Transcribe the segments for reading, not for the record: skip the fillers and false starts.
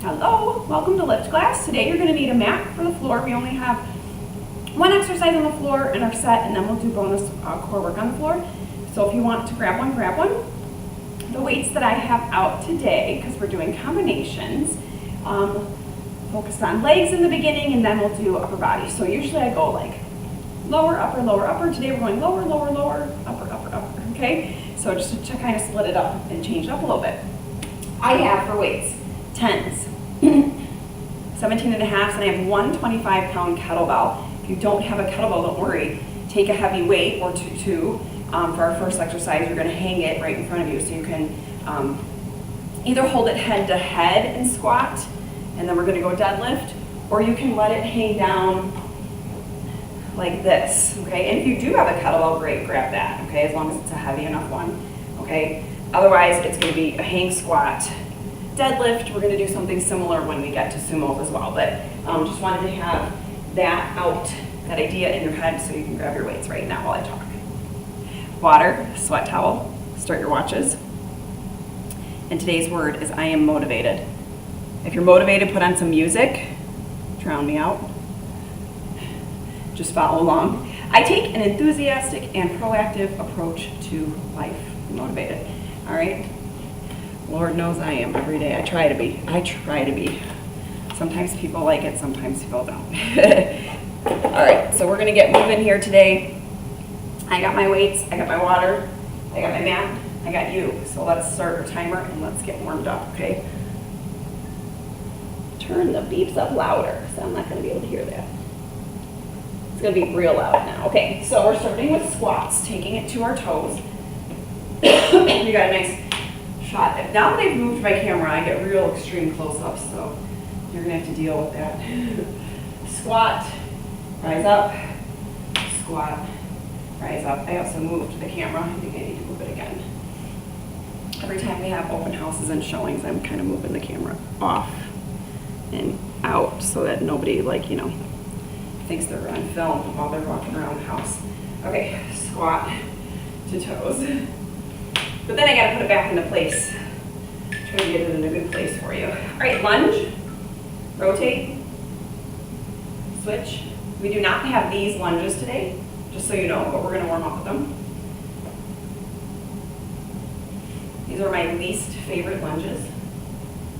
Hello, welcome to lift class. Today you're going to need a mat for the floor. We only have one exercise on the floor in our set, and then we'll do bonus core work on the floor. So if you want to grab one, grab one. The weights that I have out today, because we're doing combinations, focused on legs in the beginning, and then we'll do upper body. So usually I go like lower, upper, lower, upper. Today we're going lower, lower, lower, upper, upper, upper, okay? So just to kind of split it up and change it up a little bit. I have for weights, 10s, 17 and a half, and I have one 25-pound kettlebell. If you don't have a kettlebell, don't worry. Take a heavy weight or two. For our first exercise, you're going to hang it right in front of you, so you can either hold it head to head and squat, and then we're going to go deadlift, or you can let it hang down like this, okay? And if you do have a kettlebell, great, grab that, okay, as long as it's a heavy enough one, okay? Otherwise, it's going to be a hang squat deadlift. We're going to do something similar when we get to sumos as well, but just wanted to have that out, that idea in your head, so you can grab your weights right now while I talk. Water, sweat towel, start your watches. And today's word is I am motivated. If you're motivated, put on some music. Drown me out. Just follow along. I take an enthusiastic and proactive approach to life. I'm motivated. All right? Lord knows I am every day. I try to be. Sometimes people like it, sometimes people don't. All right, so we're going to get moving here today. I got my weights, I got my water, I got my mat, I got you. So let's start our timer and let's get warmed up, okay? Turn the beeps up louder, so I'm not going to be able to hear that. It's going to be real loud now. Okay, so we're starting with squats, taking it to our toes. You got a nice shot. Now that I've moved my camera, I get real extreme close-ups, so you're going to have to deal with that. Squat, rise up, squat, rise up. I also moved the camera. I think I need to move it again. Every time we have open houses and showings, I'm kind of moving the camera off and out so that nobody, thinks they're on film while they're walking around the house. Okay, squat to toes. But then I got to put it back into place. Try to get it in a good place for you. All right, lunge, rotate, switch. We do not have these lunges today, just so you know, but we're going to warm up with them. These are my least favorite lunges.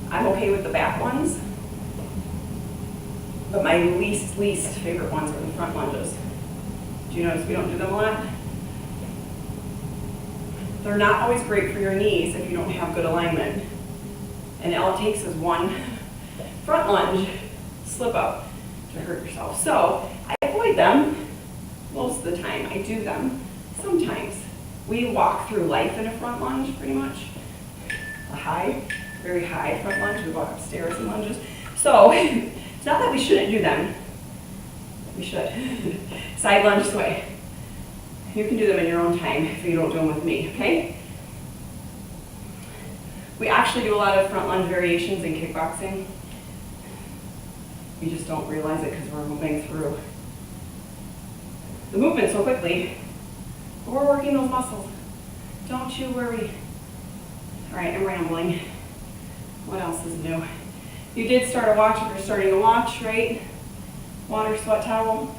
I'm okay with the back ones, but my least favorite ones are the front lunges. Do you notice we don't do them a lot? They're not always great for your knees if you don't have good alignment. And all it takes is one front lunge slip up to hurt yourself. So I avoid them most of the time. I do them sometimes. We walk through life in a front lunge pretty much. A high, very high front lunge. We walk upstairs in lunges. So it's not that we shouldn't do them. We should. Side lunge this way. You can do them in your own time if you don't do them with me, okay? We actually do a lot of front lunge variations in kickboxing. We just don't realize it because we're moving through the movement so quickly. But we're working those muscles. Don't you worry. All right, I'm rambling. What else is new? You did start a watch if you're starting a watch, right? Water, sweat towel.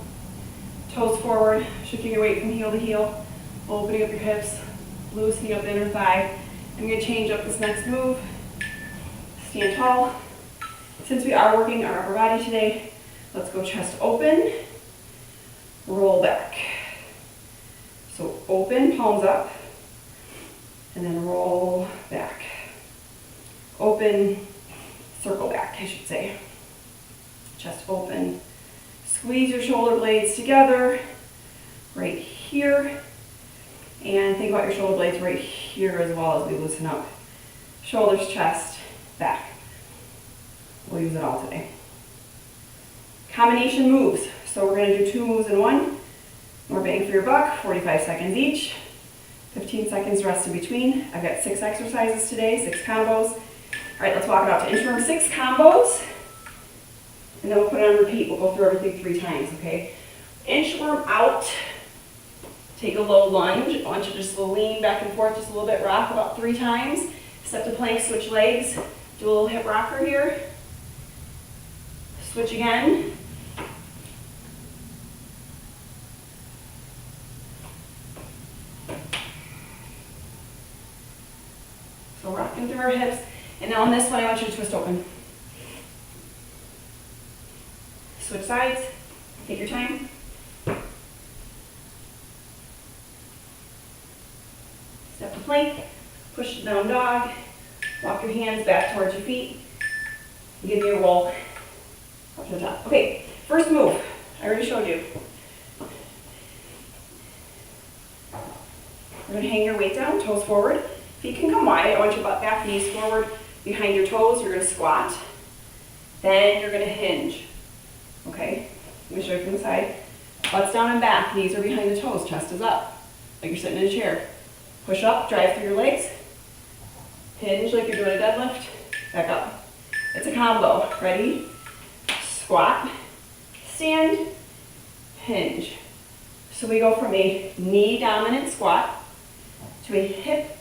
Toes forward, shifting your weight from heel to heel, opening up your hips, loosening up the inner thigh. I'm going to change up this next move. Stand tall. Since we are working our upper body today, let's go chest open, roll back. So open, palms up, and then roll back. Open, circle back, I should say. Chest open. Squeeze your shoulder blades together right here, and think about your shoulder blades right here as well as we loosen up. Shoulders, chest, back. We'll use it all today. Combination moves. So we're going to do 2 moves in one. More bang for your buck, 45 seconds each. 15 seconds rest in between. I've got 6 exercises today, 6 combos. All right, let's walk it out to inchworm 6 combos. And then we'll put it on repeat. We'll go through everything 3 times, okay? Inchworm out. Take a low lunge. I want you to just lean back and forth just a little bit. Rock about 3 times. Step to plank, switch legs. Do a little hip rocker here. Switch again. So rocking through our hips. And now on this one, I want you to twist open. Switch sides. Take your time. Step to plank. Push down dog. Walk your hands back towards your feet. Give me a roll up to the top. Okay, first move. I already showed you. We're going to hang your weight down, toes forward. Feet can come wide. I want your butt back, knees forward, behind your toes. You're going to squat. Then you're going to hinge. Okay, let me show you from the side. Butts down and back, knees are behind the toes, chest is up, like you're sitting in a chair. Push up, drive through your legs. Hinge like you're doing a deadlift. Back up. It's a combo. Ready? Squat, stand, hinge. So we go from a knee dominant squat to a hip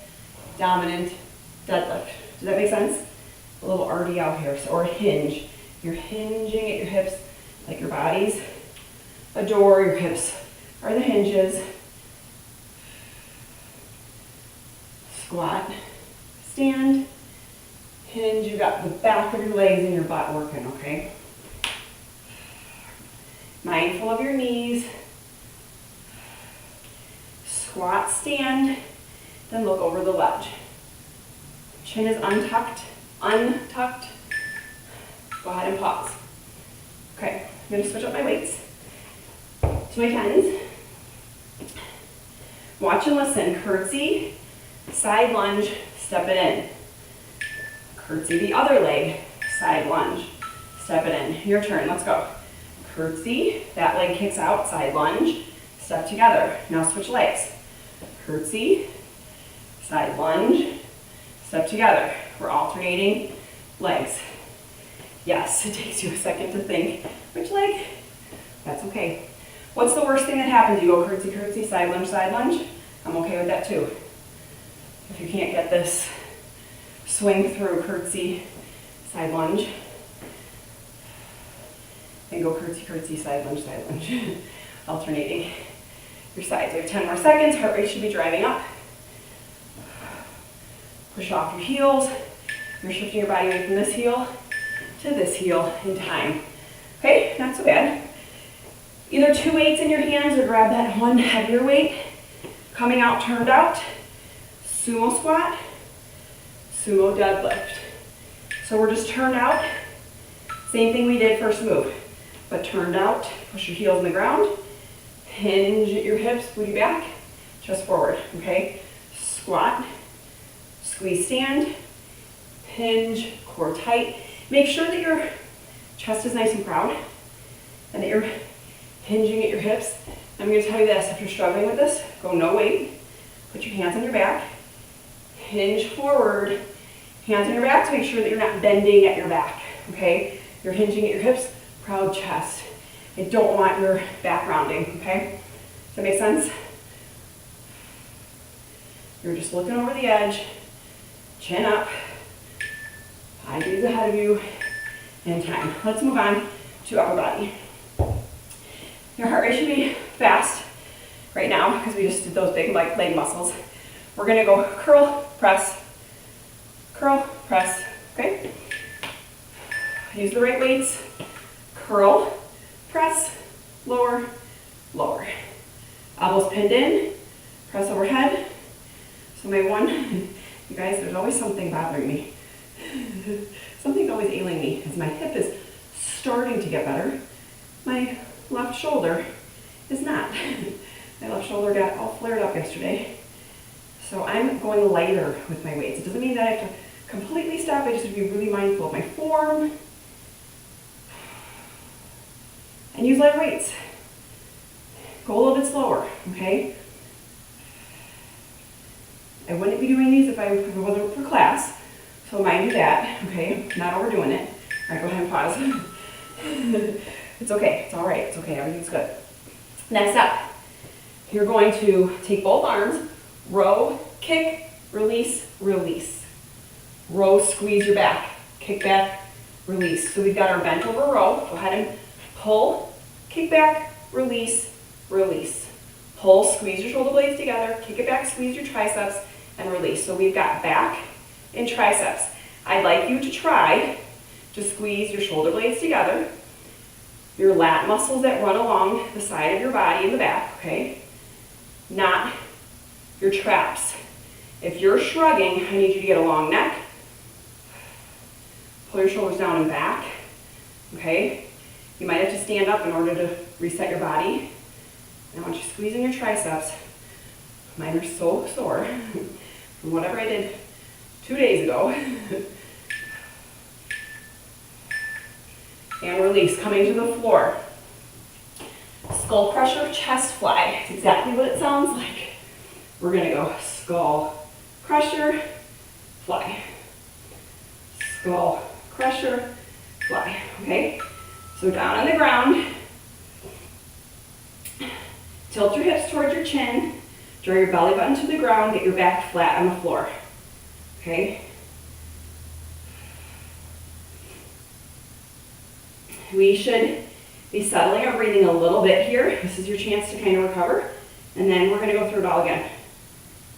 dominant deadlift. Does that make sense? A little arty out here. So, or hinge. You're hinging at your hips like your bodies adore your hips are the hinges. Squat, stand, hinge. You got the back of your legs and your butt working, okay? Mindful of your knees. Squat, stand, then look over the ledge. Chin is untucked. Go ahead and pause. Okay, I'm going to switch up my weights to my 10s. Watch and listen. Curtsy, side lunge, step it in. Curtsy the other leg, side lunge, step it in. Your turn, let's go. Curtsy, that leg kicks out, side lunge, step together. Now switch legs. Curtsy, side lunge, step together. We're alternating legs. Yes, it takes you a second to think, which leg? That's okay. What's the worst thing that happens? You go curtsy, curtsy, side lunge. I'm okay with that too. If you can't get this swing through curtsy, side lunge, then go curtsy, curtsy, side lunge, alternating your sides. We have 10 more seconds. Heart rate should be driving up. Push off your heels. You're shifting your body away from this heel to this heel in time. Okay, not so bad. Either 2 weights in your hands or grab that one heavier weight. Coming out, turned out. Sumo squat, sumo deadlift. So we're just turned out. Same thing we did first move, but turned out. Push your heels in the ground. Hinge at your hips, booty back, chest forward, okay? Squat, squeeze stand, hinge, core tight. Make sure that your chest is nice and proud and that you're hinging at your hips. I'm going to tell you this, if you're struggling with this, go no weight. Put your hands on your back, hinge forward, hands on your back to make sure that you're not bending at your back, okay? You're hinging at your hips, proud chest. I don't want your back rounding, okay? Does that make sense? You're just looking over the edge, chin up, eyes ahead of you, and time. Let's move on to upper body. Your heart rate should be fast right now because we just did those big leg muscles. We're gonna go curl, press, okay? Use the right weights. Curl, press, lower, lower. Elbows pinned in, press overhead. So my one, you guys, there's always something bothering me. Something's always ailing me because my hip is starting to get better. My left shoulder is not. My left shoulder got all flared up yesterday. So I'm going lighter with my weights. It doesn't mean that I have to completely stop. I just have to be really mindful of my form. And use light weights. Go a little bit slower, okay? I wouldn't be doing these if it wasn't for class. So mind you that, okay? Not overdoing it. All right, go ahead and pause. It's okay, it's all right, it's okay, everything's good. Next up, you're going to take both arms, row, kick, release, release. Row, squeeze your back, kick back, release. So we've got our bent over row. Go ahead and pull, kick back, release, release. Pull, squeeze your shoulder blades together, kick it back, squeeze your triceps, and release. So we've got back and triceps. I'd like you to try to squeeze your shoulder blades together, your lat muscles that run along the side of your body in the back, okay? Not your traps. If you're shrugging, I need you to get a long neck. Pull your shoulders down and back, okay? You might have to stand up in order to reset your body. And I want you squeezing your triceps. Mine are so sore from whatever I did 2 days ago. And release, coming to the floor. Skull crusher, chest fly. It's exactly what it sounds like. We're gonna go skull crusher, fly. Skull crusher, fly, okay? So down on the ground. Tilt your hips towards your chin. Draw your belly button to the ground. Get your back flat on the floor, okay? We should be settling our breathing a little bit here. This is your chance to kind of recover. And then we're gonna go through it all again.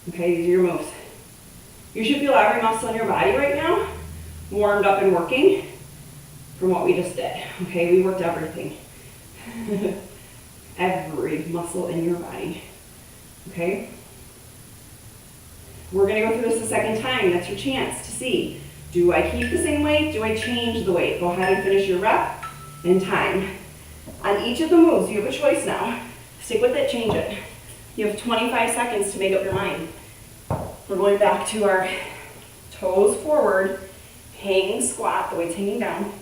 Okay, these are your moves. You should feel every muscle in your body right now warmed up and working from what we just did. Okay, we worked everything. Every muscle in your body. Okay? We're gonna go through this a second time. That's your chance to see. Do I keep the same weight? Do I change the weight? Go ahead and finish your rep in time. On each of the moves, you have a choice now. Stick with it, change it. You have 25 seconds to make up your mind. We're going back to our toes forward, hanging squat, the weight's hanging down,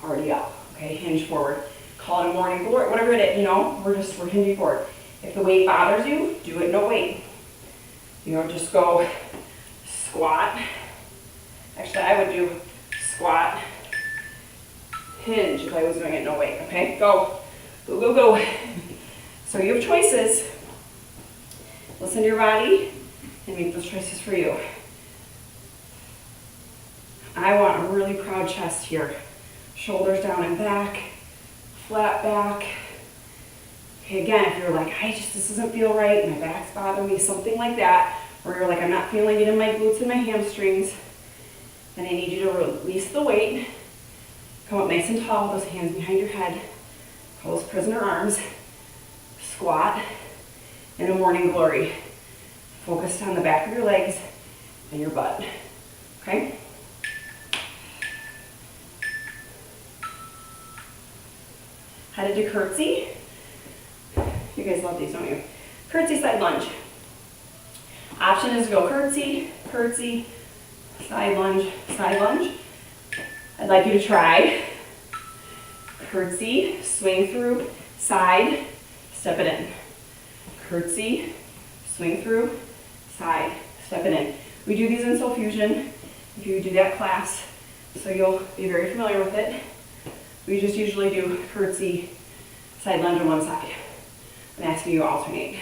already up, okay, hinge forward. Call it a morning glory, whatever it is, you know, we're hinging forward. If the weight bothers you, do it no weight. You know, just go squat. Actually, I would do squat, hinge if I was doing it no weight, okay? Go, go, go, go. So you have choices. Listen to your body and make those choices for you. I want a really proud chest here. Shoulders down and back, flat back. Okay, again, if you're like, this doesn't feel right, my back's bothering me, something like that, or you're like, I'm not feeling it in my glutes and my hamstrings, then I need you to release the weight. Come up nice and tall, those hands behind your head, close prisoner arms, squat, and a morning glory. Focused on the back of your legs and your butt, okay? Headed to curtsy. You guys love these, don't you? Curtsy side lunge. Option is to go curtsy, curtsy, side lunge, side lunge. I'd like you to try curtsy, swing through, side, step it in. Curtsy, swing through, side, step it in. We do these in Soul Fusion if you do that class, so you'll be very familiar with it. We just usually do curtsy, side lunge on one side. I'm asking you to alternate.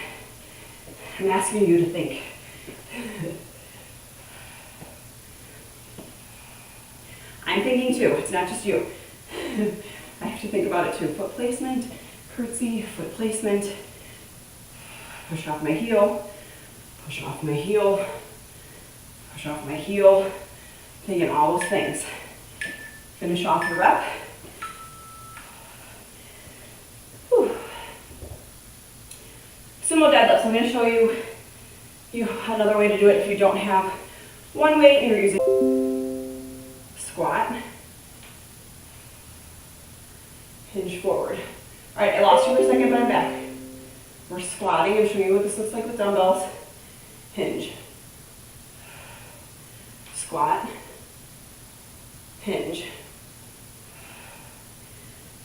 I'm asking you to think. I'm thinking too, it's not just you. I have to think about it too. Foot placement, curtsy, foot placement. Push off my heel, push off my heel, push off my heel. Thinking all those things. Finish off your rep. Sumo deadlifts. I'm going to show you another way to do it if you don't have one weight and you're using squat, hinge forward. All right, I lost you for a second, but I'm back. We're squatting. I'm showing you what this looks like with dumbbells. Hinge, squat, hinge,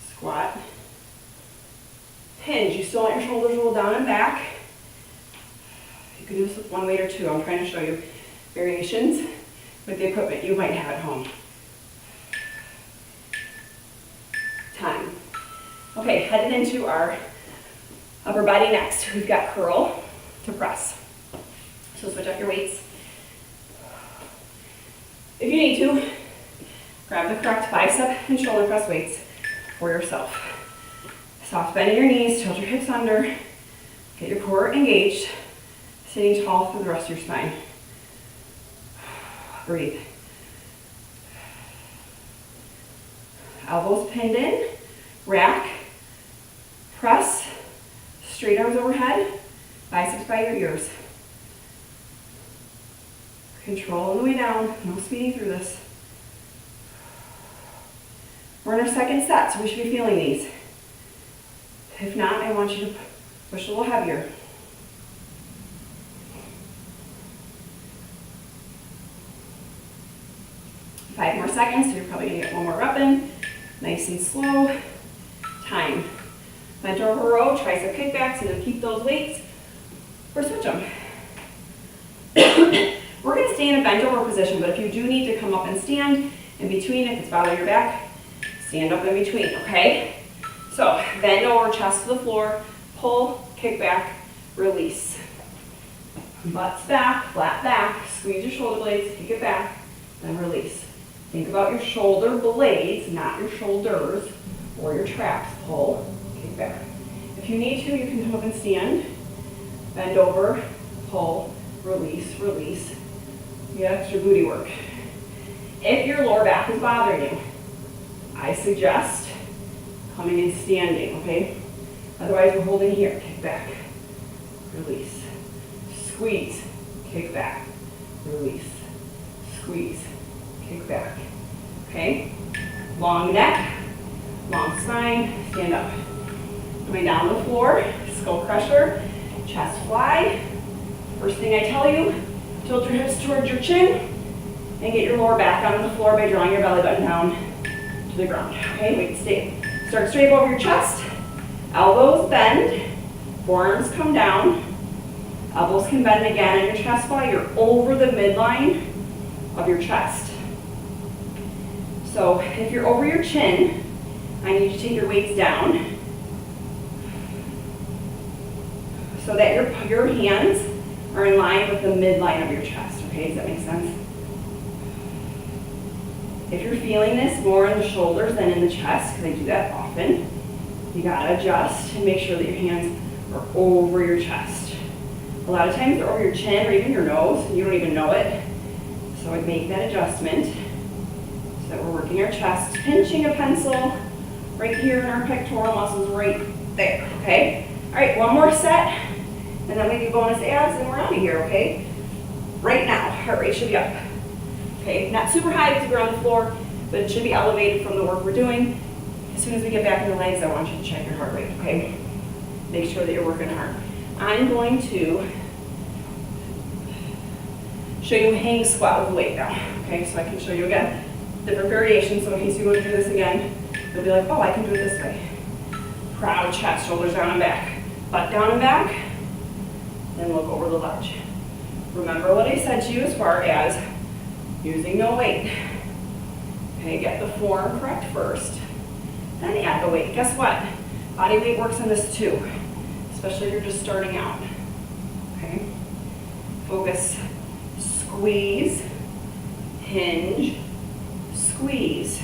squat, hinge. You still want your shoulders rolled down and back. You can do this with one weight or two. I'm trying to show you variations with the equipment you might have at home. Time. Okay, headed into our upper body next. We've got curl to press. So switch up your weights. If you need to, Grab the correct bicep and shoulder press weights for yourself. Soft bend in your knees, tilt your hips under, get your core engaged, sitting tall through the rest of your spine. Breathe. Elbows pinned in, rack, press, straight arms overhead, biceps by your ears. Control on the way down, no speeding through this. We're in our second set, so we should be feeling these. If not, I want you to push a little heavier. Five more seconds, so you're probably gonna get one more rep in. Nice and slow. Time. Bent over row, tricep kickbacks, and then keep those weights or switch them. We're gonna stay in a bent over position, but if you do need to come up and stand in between, if it's bothering your back, stand up in between, okay? So bend over, chest to the floor, pull, kick back, release. Butts back, flat back, squeeze your shoulder blades, kick it back, then release. Think about your shoulder blades, not your shoulders or your traps. Pull, kick back. If you need to, you can come up and stand. Bend over, pull, release, release. You get extra booty work. If your lower back is bothering you, I suggest coming and standing, okay? Otherwise, we're holding here. Kick back, release. Squeeze, kick back, release. Squeeze, kick back, okay? Long neck, long spine, stand up. Coming down to the floor, skull crusher, chest fly. First thing I tell you, tilt your hips towards your chin and get your lower back onto the floor by drawing your belly button down to the ground, okay? Wait, stay. Start straight over your chest, elbows bend, forearms come down, elbows can bend again in your chest fly. You're over the midline of your chest. So if you're over your chin, I need you to take your weights down so that your hands are in line with the midline of your chest, okay? Does that make sense? If you're feeling this more in the shoulders than in the chest, because I do that often, you gotta adjust and make sure that your hands are over your chest. A lot of times they're over your chin or even your nose, and you don't even know it. So I'd make that adjustment so that we're working our chest, pinching a pencil right here in our pectoral muscles right there, okay? All right, one more set, and then we do bonus abs, and we're out of here, okay? Right now, heart rate should be up. Okay, not super high because we're on the floor, but it should be elevated from the work we're doing. As soon as we get back in the legs, I want you to check your heart rate, okay? Make sure that you're working hard. I'm going to show you a hang squat with the weight now, okay? So I can show you again different variations, so in case you go to do this again, you'll be like, oh, I can do it this way. Proud chest, shoulders down and back. Butt down and back, then look over the ledge. Remember what I said to you as far as using no weight. Okay, get the form correct first, then add the weight. Guess what? Body weight works on this too, especially if you're just starting out. Okay? Focus, squeeze, hinge, squeeze.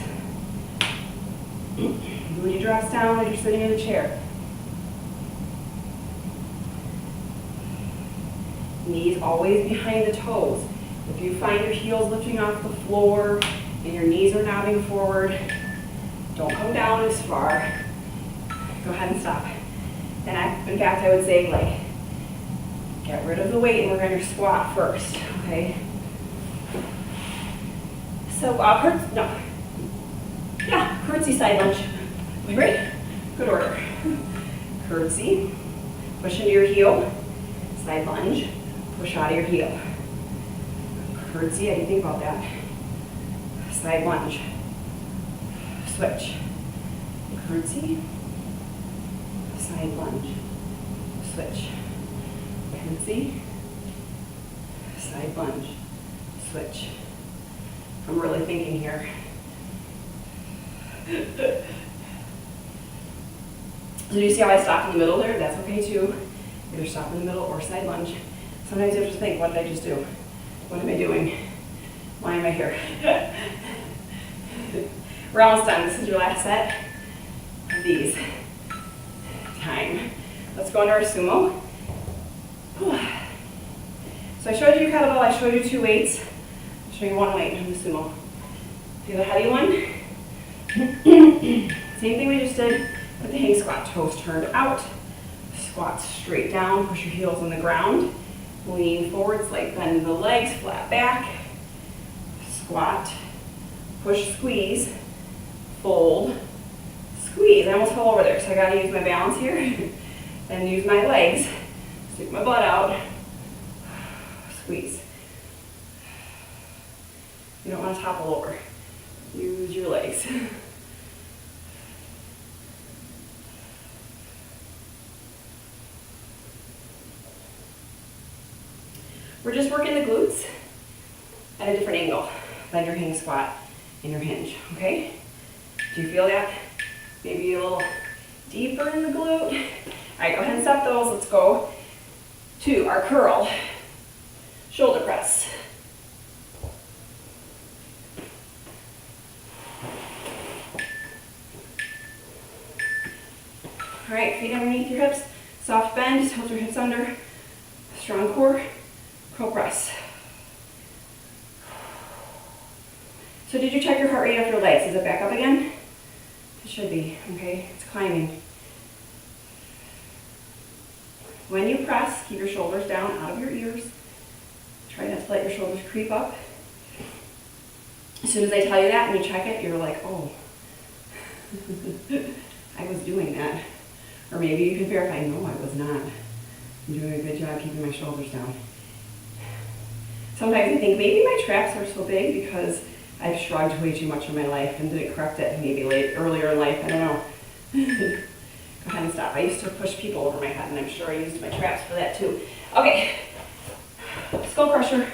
Booty drops down like you're sitting in a chair. Knees always behind the toes. If you find your heels lifting off the floor and your knees are nodding forward, don't come down as far. Go ahead and stop. And in fact, I would say, like, get rid of the weight and we're going to squat first, okay? So, curtsy side lunge. We ready? Good order. Curtsy, push into your heel, side lunge, push out of your heel. Curtsy, how do you think about that? Side lunge, switch. Curtsy, side lunge, switch. Curtsy, side lunge, switch. I'm really thinking here. So do you see how I stopped in the middle there? That's okay too. Either stop in the middle or side lunge. Sometimes you have to think, what did I just do? What am I doing? Why am I here? We're almost done. This is your last set of these. Time. Let's go into our sumo. So I showed you kettlebell, I showed you 2 weights. I'll show you 1 weight in the sumo. Do the heavy one. Same thing we just did with the hang squat. Toes turned out. Squat straight down, push your heels on the ground. Lean forwards, like bend the legs, flat back. Squat, push, squeeze, fold, squeeze. I almost fell over there, so I gotta use my balance here. Then use my legs, stick my butt out, squeeze. You don't want to topple over. Use your legs. We're just working the glutes at a different angle than your hang squat and your hinge, okay? Do you feel that? Maybe a little deeper in the glute. All right, go ahead and stop those. Let's go to our curl, shoulder press. All right, feet underneath your hips, soft bend, tilt your hips under, strong core, curl press. So did you check your heart rate of your legs? Is it back up again? It should be, okay? It's climbing. When you press, keep your shoulders down out of your ears. Try not to let your shoulders creep up. As soon as I tell you that and you check it, you're like, oh, I was doing that. Or maybe you can verify, no, I was not. I'm doing a good job keeping my shoulders down. Sometimes I think maybe my traps are so big because I've shrugged way too much in my life and didn't correct it maybe earlier in life. I don't know. Go ahead and stop. I used to push people over my head, and I'm sure I used my traps for that too. Okay, skull crusher.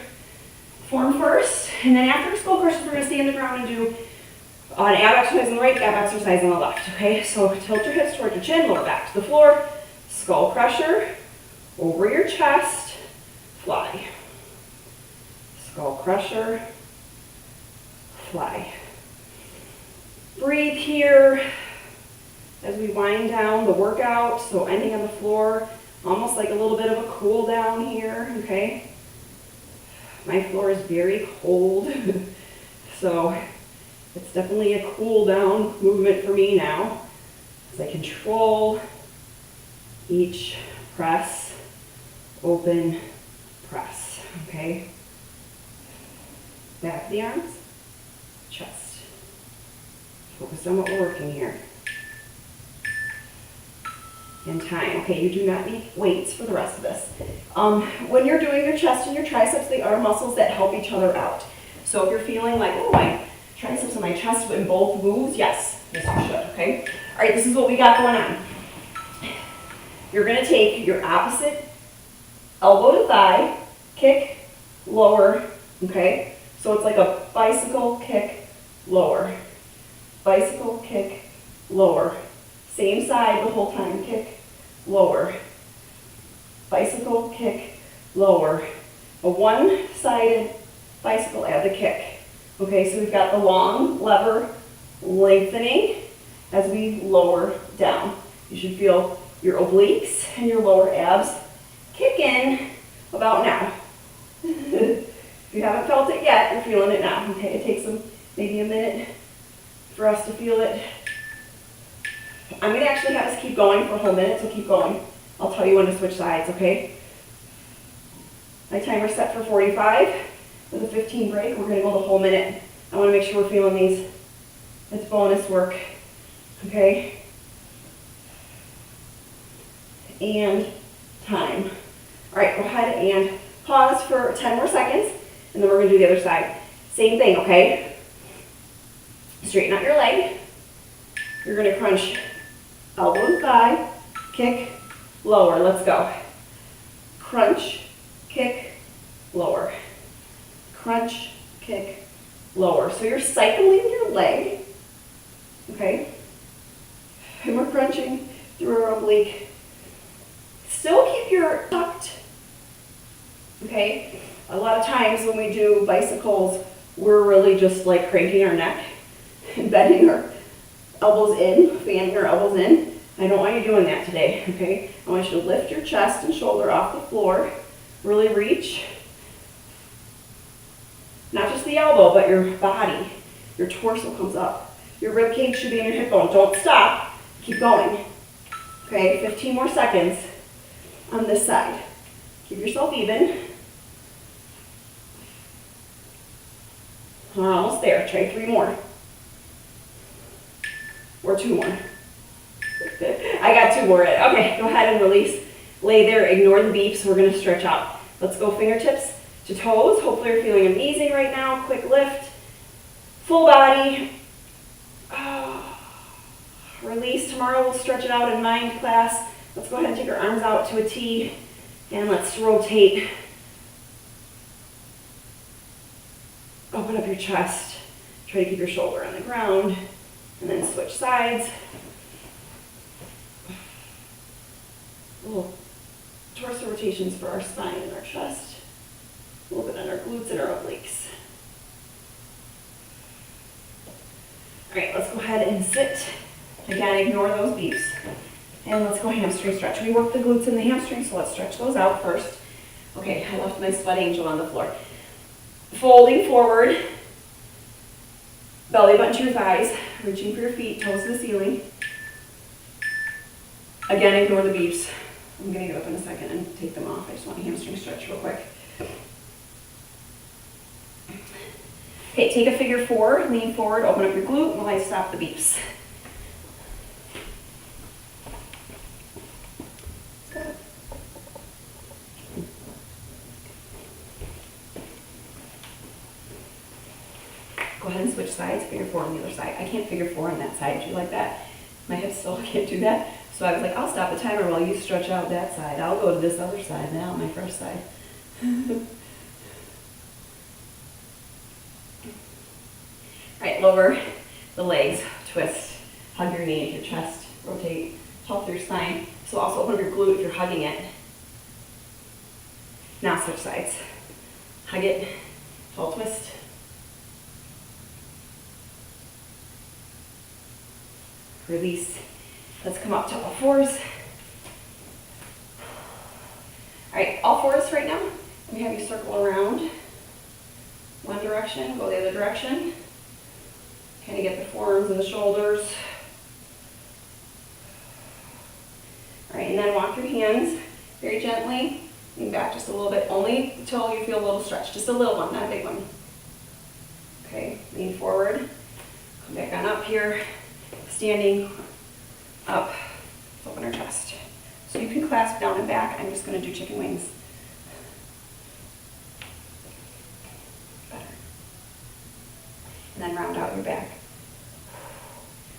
Form first, and then after skull crusher, we're going to stay on the ground and do an ab exercise on the right, ab exercise on the left. Okay, so tilt your hips toward your chin, lower back to the floor. Skull crusher over your chest, fly. Skull crusher, fly. Breathe here as we wind down the workout. So ending on the floor, almost like a little bit of a cool down here, okay? My floor is very cold, so it's definitely a cool down movement for me now as I control each press, open, press, okay? Back of the arms, chest. Focus on what we're working here. And time. Okay, you do not need weights for the rest of this. When you're doing your chest and your triceps, they are muscles that help each other out. So if you're feeling like, oh, my triceps and my chest in both moves, yes, you should, okay? All right, this is what we got going on. You're gonna take your opposite elbow to thigh, kick, lower, okay? So it's like a bicycle kick, lower. Bicycle kick, lower. Same side the whole time, kick, lower. Bicycle kick, lower. A one-sided bicycle add the kick. Okay, so we've got the long lever lengthening as we lower down. You should feel your obliques and your lower abs kick in about now. If you haven't felt it yet, you're feeling it now. Okay, it takes maybe a minute for us to feel it. I'm going to actually have us keep going for a whole minute, so keep going. I'll tell you when to switch sides, okay? My timer's set for 45 with a 15 break. We're going to go the whole minute. I want to make sure we're feeling these. It's bonus work, okay? And time. All right, go ahead and pause for 10 more seconds, and then we're going to do the other side. Same thing, okay? Straighten out your leg. You're going to crunch elbow to thigh, kick, lower. Let's go. Crunch, kick, lower. Crunch, kick, lower. So you're cycling your leg, okay? And we're crunching through our oblique. Still keep your tucked, okay? A lot of times when we do bicycles, we're really just like cranking our neck bending our elbows in, fanning our elbows in. I don't want you doing that today, okay? I want you to lift your chest and shoulder off the floor. Really reach. Not just the elbow, but your body. Your torso comes up. Your rib cage should be in your hip bone. Don't stop. Keep going. Okay, 15 more seconds on this side. Keep yourself even. Almost there. Try 3 more. Or 2 more. I got 2 more. Okay, go ahead and release. Lay there. Ignore the beeps. We're going to stretch out. Let's go fingertips to toes. Hopefully you're feeling amazing right now. Quick lift. Full body. Release. Tomorrow we'll stretch it out in mind class. Let's go ahead and take our arms out to a T. And let's rotate. Open up your chest. Try to keep your shoulder on the ground. And then switch sides. Little torso rotations for our spine and our chest. A little bit on our glutes and our obliques. All right, let's go ahead and sit. Again, ignore those beeps. And let's go hamstring stretch. We work the glutes and the hamstrings, so let's stretch those out first. Okay, I left my sweat angel on the floor. Folding forward. Belly button to your thighs. Reaching for your feet, toes to the ceiling. Again, ignore the beeps. I'm going to get up in a second and take them off. I just want a hamstring stretch real quick. Okay, take a figure 4, lean forward, open up your glute while I stop the beeps. Go ahead and switch sides, figure 4 on the other side. I can't figure 4 on that side. Do you like that? My hips still can't do that. So I was like, I'll stop the timer while you stretch out that side. I'll go to this other side now, my first side. All right, lower the legs, twist, hug your knee into your chest, rotate, tall through your spine. So also open up your glute if you're hugging it. Now switch sides. Hug it, tall twist. Release. Let's come up to all 4s. All right, all 4s right now. Let me have you circle around. One direction, go the other direction. Kind of get the forearms and the shoulders. All right, and then walk your hands very gently. Lean back just a little bit, only until you feel a little stretch. Just a little one, not a big one. Okay, lean forward. Come back on up here. Standing up, open our chest. So you can clasp down and back. I'm just going to do chicken wings. Better. And then round out your back.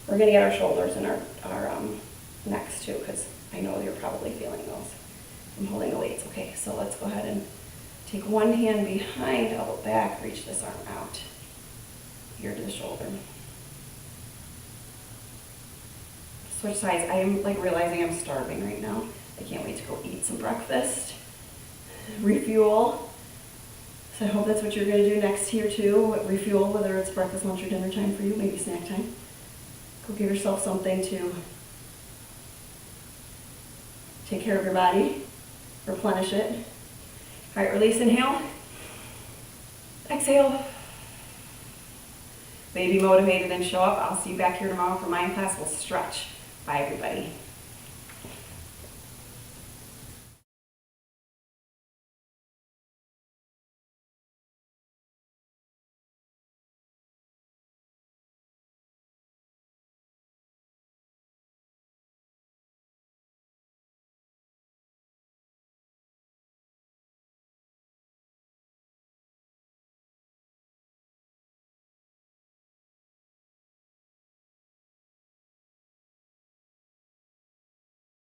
We're going to get our shoulders and our necks too, because I know you're probably feeling those from holding the weights. Okay, so let's go ahead and take one hand behind, elbow back, reach this arm out, ear to the shoulder. Switch sides. I am like realizing I'm starving right now. I can't wait to go eat some breakfast, refuel. So I hope that's what you're going to do next here too. Refuel, whether it's breakfast, lunch, or dinner time for you, maybe snack time. Go give yourself something to take care of your body, replenish it. All right, release, inhale. Exhale. Baby motivated and show up. I'll see you back here tomorrow for mind class. We'll stretch. Bye, everybody.